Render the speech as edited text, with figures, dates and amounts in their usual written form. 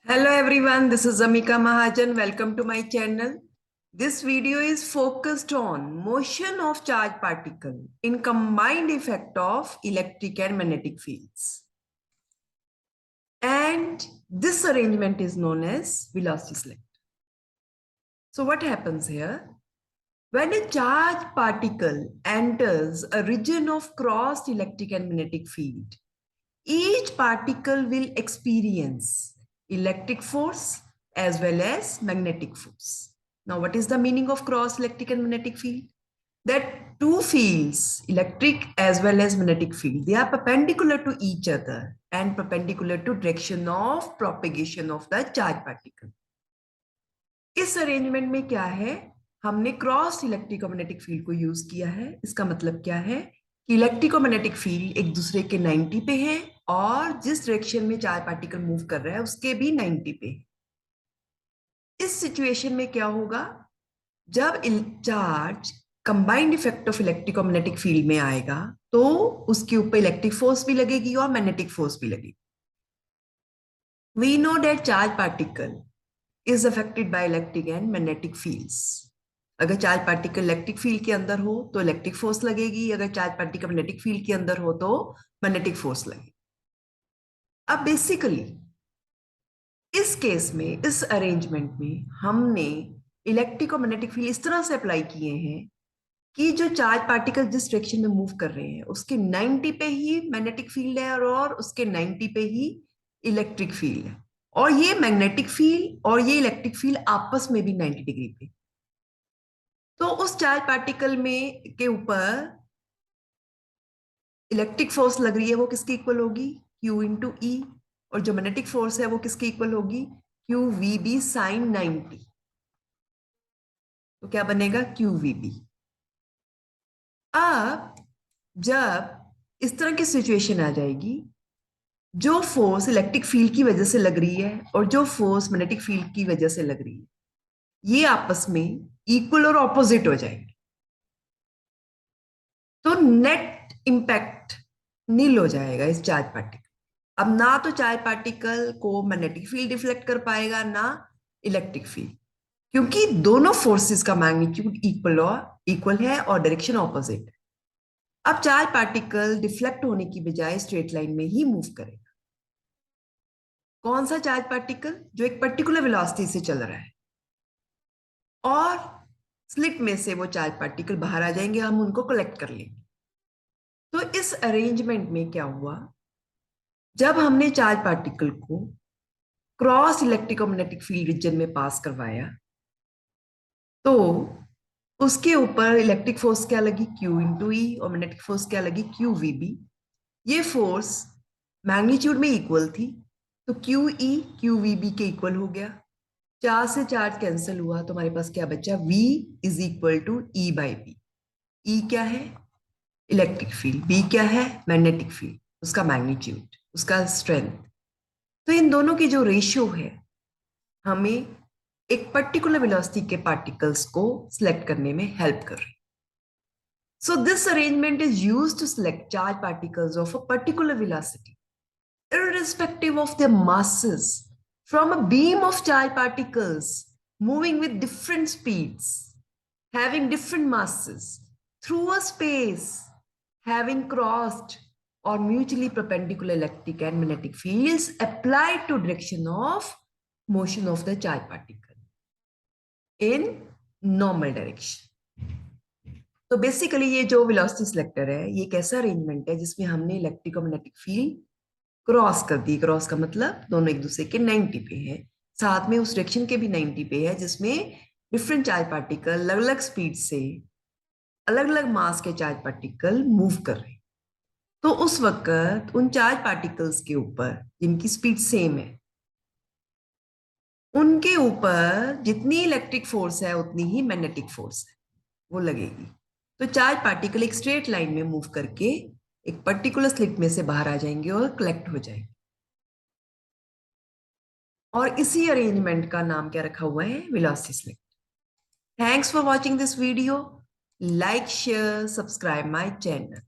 Hello everyone, this is Amika Mahajan. Welcome to my channel. This video is focused on motion of charged particle in combined effect of electric and magnetic fields. And this arrangement is known as velocity selector. So what happens here? When a charged particle enters a region of crossed electric and magnetic field, each particle will experience electric force as well as magnetic force. Now, what is the meaning of cross electric and magnetic field? That two fields, electric as well as magnetic field, they are perpendicular to each other and perpendicular to direction of propagation of the charged particle. इस arrangement में क्या है, हमने cross electric और magnetic field को use किया है। इसका मतलब क्या है कि इलेक्ट्रिक और मैग्नेटिक फील्ड एक दूसरे के 90 पे है और जिस डायरेक्शन में चार्ज पार्टिकल मूव कर रहा है उसके भी 90 पे है। इस सिचुएशन में क्या होगा, जब charge combined effect of electric और मैग्नेटिक फील्ड में आएगा तो उसके ऊपर इलेक्ट्रिक फोर्स भी लगेगी और मैग्नेटिक फोर्स भी लगेगी। We know that charge particle is affected by electric and magnetic fields. अगर चार्ज पार्टिकल इलेक्ट्रिक फील्ड के अंदर हो तो इलेक्ट्रिक फोर्स लगेगी, अगर चार्ज पार्टिकल मैग्नेटिक फील्ड के अंदर हो तो मैग्नेटिक फोर्स लगेगी। अब बेसिकली इस केस में, इस अरेंजमेंट में हमने इलेक्ट्रिक और मैग्नेटिक फील्ड इस तरह से अप्लाई किए हैं कि जो चार्ज पार्टिकल जिस डायरेक्शन में मूव कर रहे हैं उसके 90 पे ही मैग्नेटिक फील्ड है और उसके 90 पे ही इलेक्ट्रिक फील्ड है, और ये मैग्नेटिक फील्ड और ये इलेक्ट्रिक फील्ड आपस में भी 90 डिग्री पे। तो उस चार्ज पार्टिकल में के ऊपर इलेक्ट्रिक फोर्स लग रही है वो किसकी इक्वल होगी, Q इंटू ई, और जो मैग्नेटिक फोर्स है वो किसकी इक्वल होगी, क्यू वी बी साइन 90। तो क्या बनेगा, क्यू वी बी। अब जब इस तरह की सिचुएशन आ जाएगी, जो फोर्स इलेक्ट्रिक फील्ड की वजह से लग रही है और जो फोर्स मैग्नेटिक फील्ड की वजह से लग रही है, ये आपस में इक्वल और ऑपोजिट हो जाएंगे, तो नेट इंपैक्ट नील हो जाएगा इस चार्ज पार्टिकल। अब ना तो चार्ज पार्टिकल को मैग्नेटिक फील्ड डिफ्लेक्ट कर पाएगा ना इलेक्ट्रिक फील्ड, क्योंकि दोनों फोर्सेस का मैग्नीट्यूड इक्वल है और डायरेक्शन ऑपोजिट है। अब चार्ज पार्टिकल डिफ्लेक्ट होने की बजाय स्ट्रेट लाइन में ही मूव करेगा। कौन सा चार्ज पार्टिकल, जो एक पर्टिकुलर वेलोसिटी से चल रहा है, और स्लिट में से वो चार्ज पार्टिकल बाहर आ जाएंगे, हम उनको कलेक्ट कर लेंगे। तो इस अरेंजमेंट में क्या हुआ, जब हमने चार्ज पार्टिकल को क्रॉस इलेक्ट्रिक और मैग्नेटिक फील्ड रीजन में पास करवाया तो उसके ऊपर इलेक्ट्रिक फोर्स क्या लगी, Q इंटू ई, और मैग्नेटिक फोर्स क्या लगी, क्यू वी बी। ये फोर्स मैग्नीट्यूड में इक्वल थी तो Q E Q V B के इक्वल हो गया। चार्ज से चार्ज कैंसिल हुआ तो हमारे पास क्या बचा, V is equal to E by B. E क्या है, इलेक्ट्रिक फील्ड, बी क्या है, मैग्नेटिक फील्ड, उसका मैग्नीट्यूड, उसका स्ट्रेंथ। तो इन दोनों की जो रेशियो है हमें एक पर्टिकुलर वेलोसिटी के पार्टिकल्स को सिलेक्ट करने में हेल्प कर रही है। So this arrangement is used to select charge particles of a particular velocity irrespective of their masses from a beam of charged particles moving with different speeds, having different masses through a space having crossed or mutually perpendicular electric and magnetic fields applied to direction of motion of the charged particle in normal direction. तो basically ये जो velocity selector है ये एक ऐसा arrangement है जिसमें हमने इलेक्ट्रिक और मैग्नेटिक फील्ड क्रॉस कर दी। क्रॉस का मतलब दोनों एक दूसरे के 90 पे है, साथ में उस डायरेक्शन के भी 90 पे है जिसमें डिफरेंट चार्ज पार्टिकल अलग अलग स्पीड से, अलग अलग मास के चार्ज पार्टिकल मूव कर रहे हैं। तो उस वक्त उन चार्ज पार्टिकल्स के ऊपर जिनकी स्पीड सेम है, उनके ऊपर जितनी इलेक्ट्रिक फोर्स है उतनी ही मैग्नेटिक फोर्स है वो लगेगी। तो चार्ज पार्टिकल एक स्ट्रेट लाइन में मूव करके एक पर्टिकुलर स्लिट में से बाहर आ जाएंगे और कलेक्ट हो जाएंगे। और इसी अरेंजमेंट का नाम क्या रखा हुआ है, velocity selector. Thanks for watching this video. Like, share, subscribe my channel.